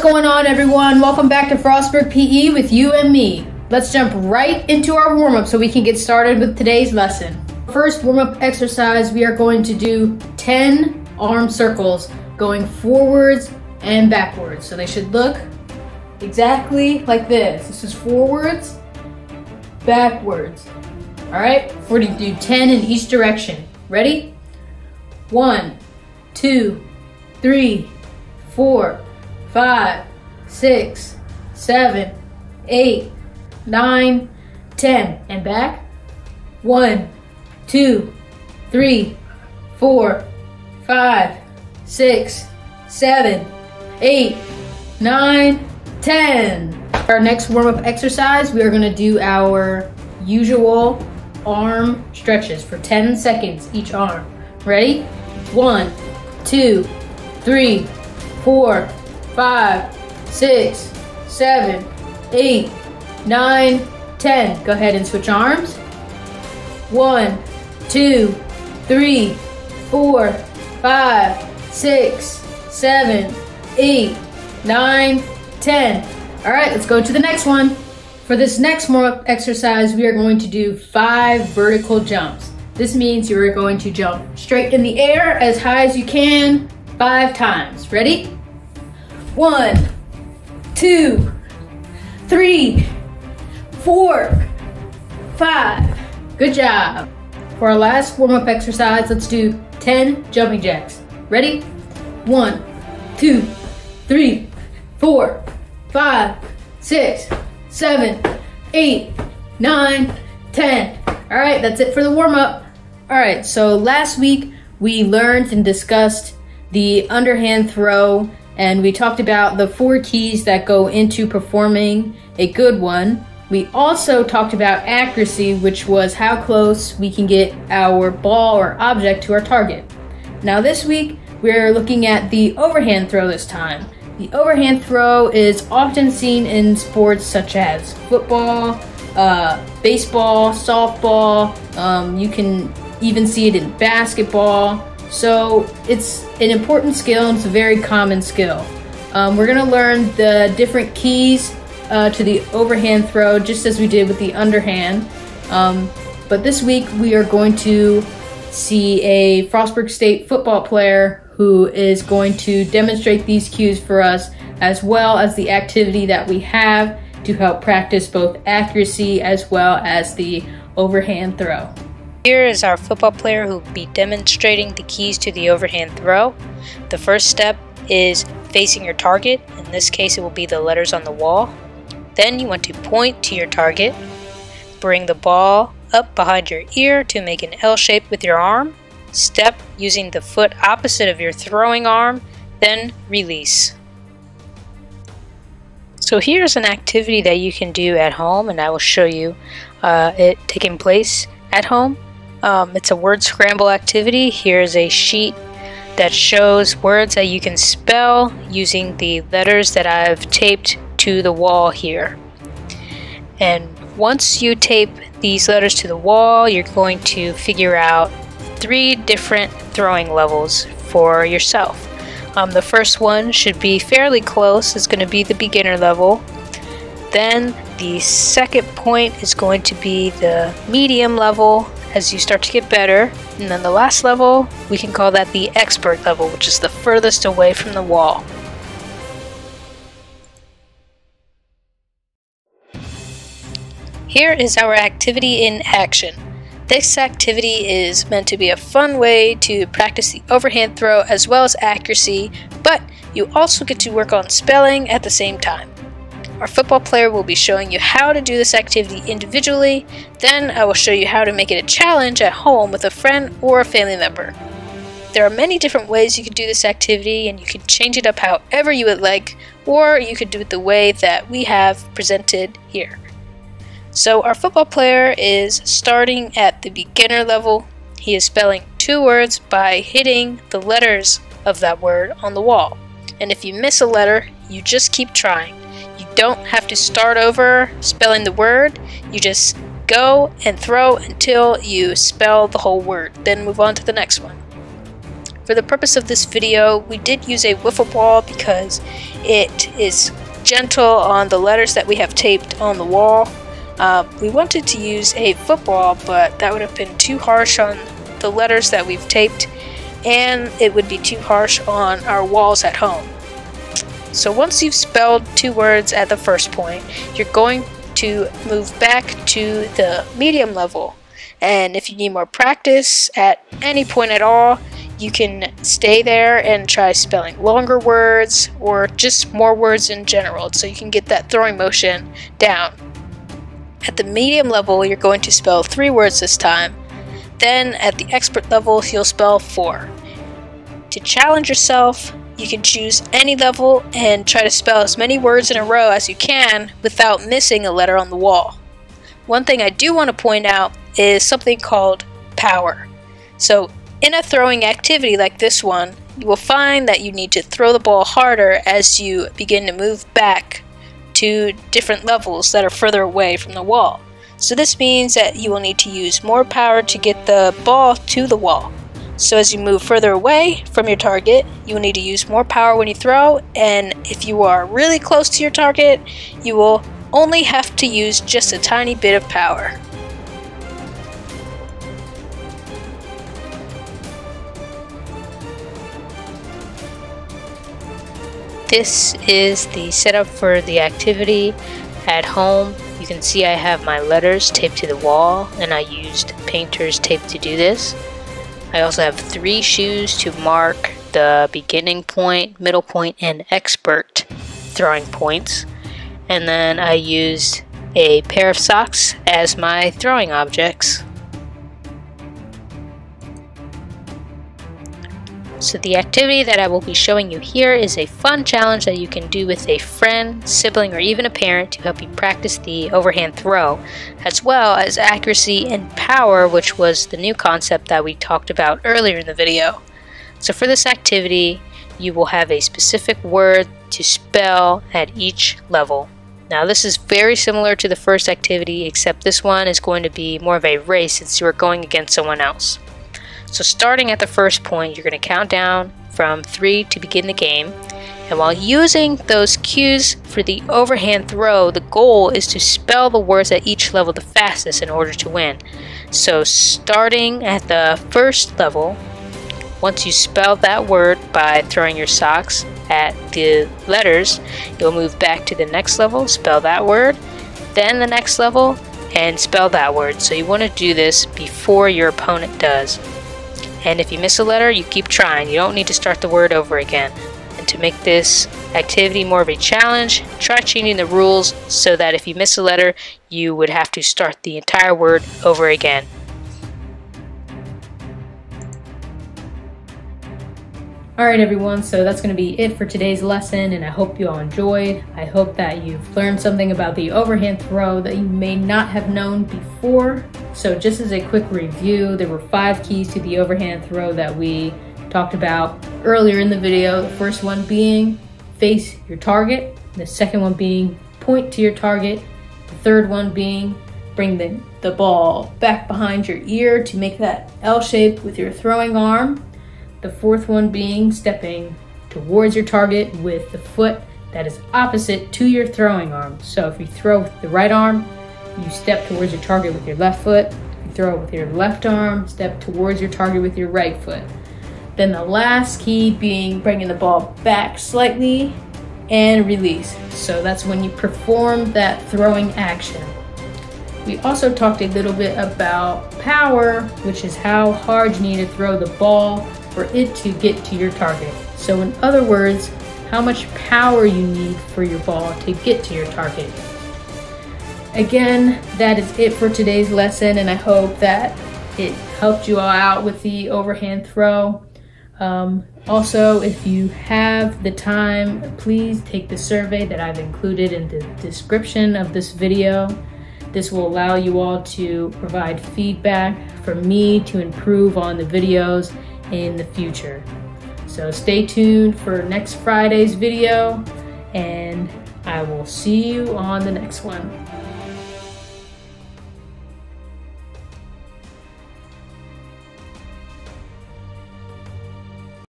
going on, everyone? Welcome back to Frostburg PE with you and me. Let's jump right into our warm-up so we can get started with today's lesson. First warm-up exercise, we are going to do 10 arm circles going forwards and backwards. So they should look exactly like this. This is forwards, backwards. All right, we're going to do 10 in each direction. Ready? 1, 2, 3, 4, 5, 6, 7, 8, 9, 10. And back. 1, 2, 3, 4, 5, 6, 7, 8, 9, 10. Our next warm-up exercise, we are going to do our usual arm stretches for 10 seconds each arm. Ready? 1, 2, 3, 4, 5, 6, 7, 8, 9, 10. Go ahead and switch arms. 1, 2, 3, 4, 5, 6, 7, 8, 9, 10. All right, let's go to the next one. For this next warm-up exercise, we are going to do 5 vertical jumps. This means you are going to jump straight in the air as high as you can 5 times. Ready? 1, 2, 3, 4, 5. Good job. For our last warm-up exercise, let's do 10 jumping jacks. Ready? 1, 2, 3, 4, 5, 6, 7, 8, 9, 10. All right, that's it for the warm-up. All right, so last week we learned and discussed the underhand throw, and we talked about the 4 keys that go into performing a good one. We also talked about accuracy, which was how close we can get our ball or object to our target. Now this week, we're looking at the overhand throw this time. The overhand throw is often seen in sports such as football, baseball, softball. You can even see it in basketball. So it's an important skill and it's a very common skill. We're going to learn the different keys to the overhand throw just as we did with the underhand. But this week we are going to see a Frostburg State football player who is going to demonstrate these cues for us, as well as the activity that we have to help practice both accuracy as well as the overhand throw. Here is our football player who will be demonstrating the keys to the overhand throw. The first step is facing your target. In this case, it will be the letters on the wall. Then you want to point to your target. Bring the ball up behind your ear to make an L shape with your arm. Step using the foot opposite of your throwing arm, then release. So here's an activity that you can do at home, and I will show you it taking place at home. It's a word scramble activity. Here's a sheet that shows words that you can spell using the letters that I've taped to the wall here. And once you tape these letters to the wall, you're going to figure out 3 different throwing levels for yourself. The first one should be fairly close. It's going to be the beginner level. Then the second point is going to be the medium level as you start to get better. And then the last level, we can call that the expert level, which is the furthest away from the wall. Here is our activity in action. This activity is meant to be a fun way to practice the overhand throw as well as accuracy, but you also get to work on spelling at the same time. Our football player will be showing you how to do this activity individually, then I will show you how to make it a challenge at home with a friend or a family member. There are many different ways you can do this activity, and you can change it up however you would like, or you could do it the way that we have presented here. So our football player is starting at the beginner level. He is spelling 2 words by hitting the letters of that word on the wall. And if you miss a letter, you just keep trying. You don't have to start over spelling the word. You just go and throw until you spell the whole word. Then move on to the next one. For the purpose of this video, we did use a wiffle ball because it is gentle on the letters that we have taped on the wall. We wanted to use a football, but that would have been too harsh on the letters that we've taped, and it would be too harsh on our walls at home. So once you've spelled 2 words at the first point, you're going to move back to the medium level. And if you need more practice at any point at all, you can stay there and try spelling longer words or just more words in general, so you can get that throwing motion down. At the medium level, you're going to spell 3 words this time. Then at the expert level, you'll spell 4. To challenge yourself, you can choose any level and try to spell as many words in a row as you can without missing a letter on the wall. One thing I do want to point out is something called power. So in a throwing activity like this one, you will find that you need to throw the ball harder as you begin to move back to different levels that are further away from the wall. So this means that you will need to use more power to get the ball to the wall. So as you move further away from your target, you will need to use more power when you throw, and if you are really close to your target, you will only have to use just a tiny bit of power. This is the setup for the activity at home. You can see I have my letters taped to the wall, and I used painter's tape to do this. I also have 3 shoes to mark the beginning point, middle point, and expert throwing points. And then I used a pair of socks as my throwing objects. So the activity that I will be showing you here is a fun challenge that you can do with a friend, sibling, or even a parent to help you practice the overhand throw, as well as accuracy and power, which was the new concept that we talked about earlier in the video. So for this activity, you will have a specific word to spell at each level. Now this is very similar to the first activity, except this one is going to be more of a race since you are going against someone else. So starting at the first point, you're going to count down from 3 to begin the game. And while using those cues for the overhand throw, the goal is to spell the words at each level the fastest in order to win. So starting at the first level, once you spell that word by throwing your socks at the letters, you'll move back to the next level, spell that word, then the next level, and spell that word. So you want to do this before your opponent does. And if you miss a letter, you keep trying. You don't need to start the word over again. And to make this activity more of a challenge, try changing the rules so that if you miss a letter, you would have to start the entire word over again. Alright everyone, so that's going to be it for today's lesson, and I hope you all enjoyed. I hope that you've learned something about the overhand throw that you may not have known before. So just as a quick review, there were 5 keys to the overhand throw that we talked about earlier in the video. The first one being face your target, the second one being point to your target, the third one being bring the ball back behind your ear to make that L shape with your throwing arm. The fourth one being stepping towards your target with the foot that is opposite to your throwing arm. So if you throw with the right arm, you step towards your target with your left foot. If you throw with your left arm, step towards your target with your right foot. Then the last key being bringing the ball back slightly and release. So that's when you perform that throwing action. We also talked a little bit about power, which is how hard you need to throw the ball for it to get to your target. So in other words, how much power you need for your ball to get to your target. Again, that is it for today's lesson, and I hope that it helped you all out with the overhand throw. Also, if you have the time, please take the survey that I've included in the description of this video. This will allow you all to provide feedback for me to improve on the videos in the future. So stay tuned for next Friday's video, and I will see you on the next one.